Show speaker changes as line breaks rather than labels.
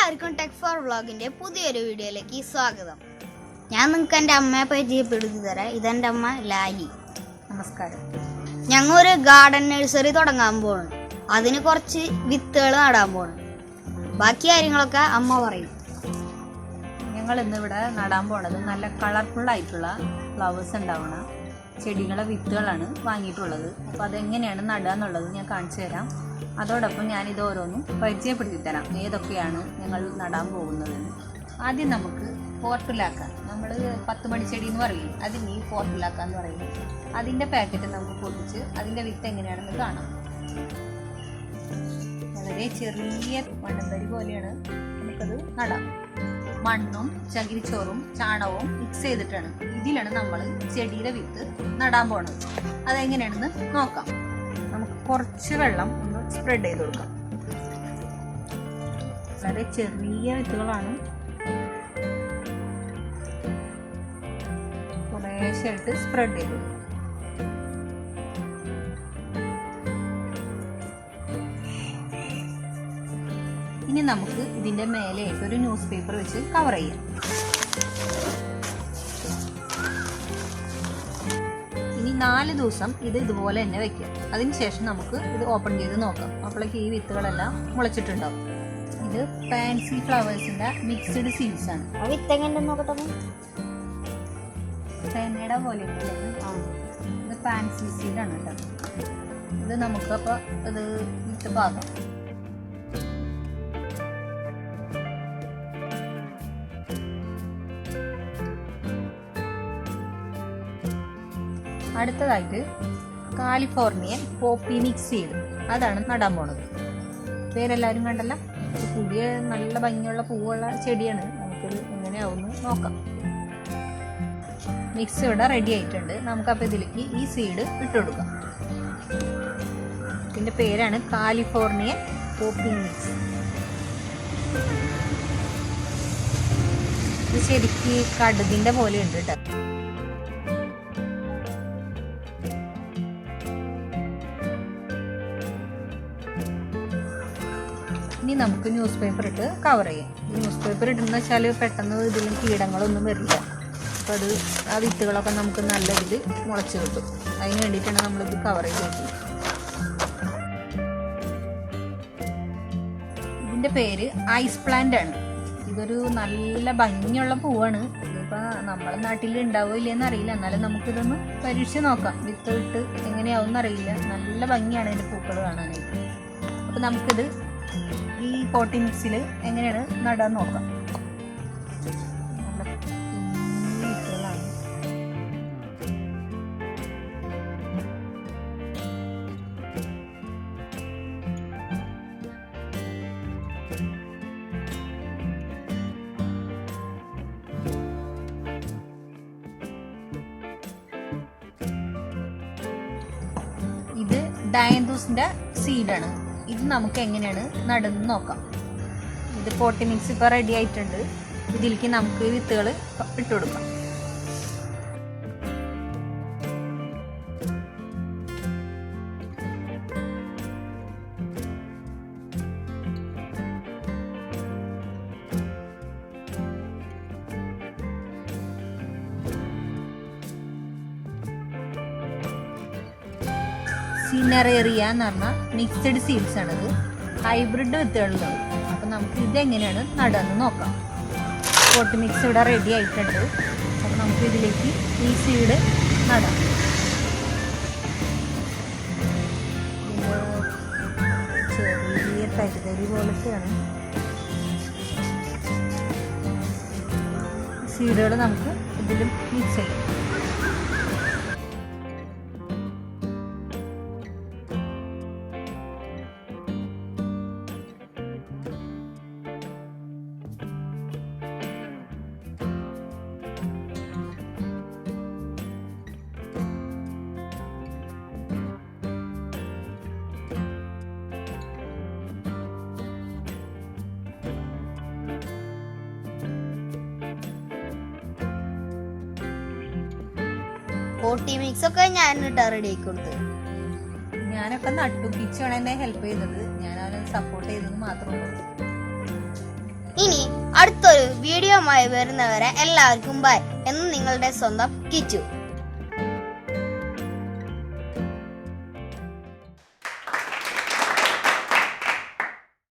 എല്ലാവർക്കും tech four വ്ളോഗിന്റെ പുതിയൊരു വീഡിയോയിലേക്ക് സ്വാഗതം. ഞാൻ നിങ്ങൾക്ക് എൻ്റെ അമ്മയെ പരിചയപ്പെടുത്തി തരാം. ഇതെൻ്റെ അമ്മ ലാലി.
നമസ്കാരം.
ഞങ്ങൾ ഒരു ഗാർഡൻ നഴ്സറി തുടങ്ങാൻ പോകണം. അതിന് കുറച്ച് വിത്തുകൾ നടാൻ പോകണം. ബാക്കി കാര്യങ്ങളൊക്കെ അമ്മ പറയും.
ഞങ്ങൾ ഇന്നിവിടെ നടാൻ പോണത് നല്ല കളർഫുൾ ആയിട്ടുള്ള ഫ്ലവേഴ്സ് ഉണ്ടാവണ ചെടികളെ വിത്തുകളാണ് വാങ്ങിയിട്ടുള്ളത്. അപ്പോൾ അതെങ്ങനെയാണ് നടുക എന്നുള്ളത് ഞാൻ കാണിച്ചു തരാം. അതോടൊപ്പം ഞാനിത് ഓരോന്നും പരിചയപ്പെടുത്തി തരാം, ഏതൊക്കെയാണ് ഞങ്ങൾ നടാൻ പോകുന്നതെന്ന്. ആദ്യം നമുക്ക് പോർട്ടുലാക്ക, നമ്മൾ 10 മണിച്ചെടി എന്ന് പറയും, അതിന് ഈ പോർട്ടുലാക്ക എന്ന് പറയുന്നത്. അതിൻ്റെ പാക്കറ്റ് നമുക്ക് പൊട്ടിച്ച് അതിൻ്റെ വിത്ത് എങ്ങനെയാണെന്ന് കാണാം. വളരെ ചെറിയ മണ്ണന്തരി പോലെയാണ് നമുക്കത് നടാം. മണ്ണും ചകിരിച്ചോറും ചാണകവും മിക്സ് ചെയ്തിട്ടാണ് ഇതിലാണ് നമ്മൾ ചെടിയുടെ വിത്ത് നടാൻ പോണത്. അതെങ്ങനെയാണെന്ന് നോക്കാം. നമുക്ക് കുറച്ച് വെള്ളം ഒന്ന് സ്പ്രെഡ് ചെയ്ത് കൊടുക്കാം. വളരെ ചെറിയ വിത്തുകളാണ്, കുറേശ്ശായിട്ട് സ്പ്രെഡ് ചെയ്ത് കൊടുക്കാം. ഇനി നമുക്ക് ഇതിൻ്റെ മേലെയായിട്ട് ഒരു ന്യൂസ് പേപ്പർ വെച്ച് കവർ ചെയ്യാം. ഇനി 4 ദിവസം ഇത് ഇതുപോലെ തന്നെ വെക്കാം. അതിനുശേഷം നമുക്ക് ഇത് ഓപ്പൺ ചെയ്ത് നോക്കാം. അപ്പോഴേക്ക് ഈ വിത്തുകളെല്ലാം മുളച്ചിട്ടുണ്ടാവും. ഇത് പാൻസി ഫ്ലവേഴ്സിന്റെ മിക്സ്ഡ് സീഡ്സ് ആണ്. തേനയുടെ പോലെ ഇത് പാൻസി സീഡാണ് കേട്ടോ. ഇത് നമുക്കപ്പോൾ ഇത് വിത്ത് പാകാം. അടുത്തതായിട്ട് കാലിഫോർണിയൻ പോപ്പി മിക്സ് ചെയ്ത് അതാണ് നടാൻ പോണത്. പേരെല്ലാവരും കണ്ടല്ല. പുതിയ നല്ല ഭംഗിയുള്ള പൂവുള്ള ചെടിയാണ്. നമുക്കിത് എങ്ങനെയാവുമെന്ന് നോക്കാം. മിക്സ് ഇവിടെ റെഡി ആയിട്ടുണ്ട്. നമുക്കപ്പോൾ ഇതിലേക്ക് ഈ സീഡ് ഇട്ടുകൊടുക്കാം. ഇതിൻ്റെ പേരാണ് കാലിഫോർണിയൻ പോപ്പി മിക്സ്. ഇത് ശരിക്ക് കടുകിൻ്റെ പോലെ ഉണ്ട് കേട്ടോ. ഇനി നമുക്ക് ന്യൂസ് പേപ്പർ ഇട്ട് കവർ ചെയ്യാം. ന്യൂസ് പേപ്പർ ഇട്ടെന്ന് വെച്ചാൽ പെട്ടെന്ന് ഇതിൽ കീടങ്ങളൊന്നും വരില്ല. അപ്പോൾ അത് ആ വിത്തുകളൊക്കെ നമുക്ക് നല്ല ഇതിൽ മുളച്ച് കിട്ടും. അതിന് വേണ്ടിയിട്ടാണ് നമ്മളിത് കവർ ചെയ്ത് വെക്കുന്നത്. ഇതിൻ്റെ പേര് ഐസ് പ്ലാന്റ് ആണ്. ഇതൊരു നല്ല ഭംഗിയുള്ള പൂവാണ്. ഇതിപ്പോൾ നമ്മളെ നാട്ടിൽ ഉണ്ടാവുമോ ഇല്ലയെന്ന് അറിയില്ല. എന്നാലും നമുക്കിതൊന്ന് പരീക്ഷിച്ച് നോക്കാം. വിത്ത് ഇട്ട് എങ്ങനെയാവും എന്നറിയില്ല. നല്ല ഭംഗിയാണ് ഇതിൻ്റെ പൂക്കൾ കാണാനായിട്ട്. അപ്പോൾ നമുക്കിത് ഈ പോട്ടി മിക്സിൽ എങ്ങനെയാണ് നടാൻ നോക്കാം. ഇത് ഡയന്തൂസിന്റെ സീഡാണ്. ഇത് നമുക്ക് എങ്ങനെയാണ് നടുന്ന് നോക്കാം. ഇത് പോട്ടി മിക്സ് ഇപ്പോൾ റെഡി ആയിട്ടുണ്ട്. ഇതിലേക്ക് നമുക്ക് വിത്തുകൾ ഇട്ട് കൊടുക്കാം. സിനറേറിയ എന്ന് പറഞ്ഞാൽ മിക്സഡ് സീഡ്സ് ആണിത്. ഹൈബ്രിഡ് വിത്തുകളുള്ളത്. അപ്പം നമുക്ക് ഇതെങ്ങനെയാണ് നടുന്ന് നോക്കാം. പോട്ട് മിക്സ് ഇവിടെ റെഡി ആയിട്ടുണ്ട്. അപ്പം നമുക്ക് ഇതിലേക്ക് ഈ സീഡ് നടാം. ചെറിയ തരിതരി പോലത്തെയാണ് സീഡുകൾ. നമുക്ക് ഇതിലും മിക്സ് ചെയ്യാം.
പോട്ടി മിക്സ് ഒക്കെ ഞാൻ ഇട്ടാ റെഡി ആക്കി കൊടുത്തു.
ഞാനൊക്കെ നട്ടു. കിച്ചാണ് എന്നെ ഹെൽപ്പ് ചെയ്തത്. ഞാൻ അവനെ സപ്പോർട്ട് ചെയ്തത് മാത്രമേ ഉള്ളൂ.
ഇനി അടുത്തൊരു വീഡിയോയുമായി വരുന്നവരെ എല്ലാവർക്കും ബൈ എന്ന് നിങ്ങളുടെ സ്വന്തം കിച്ചു.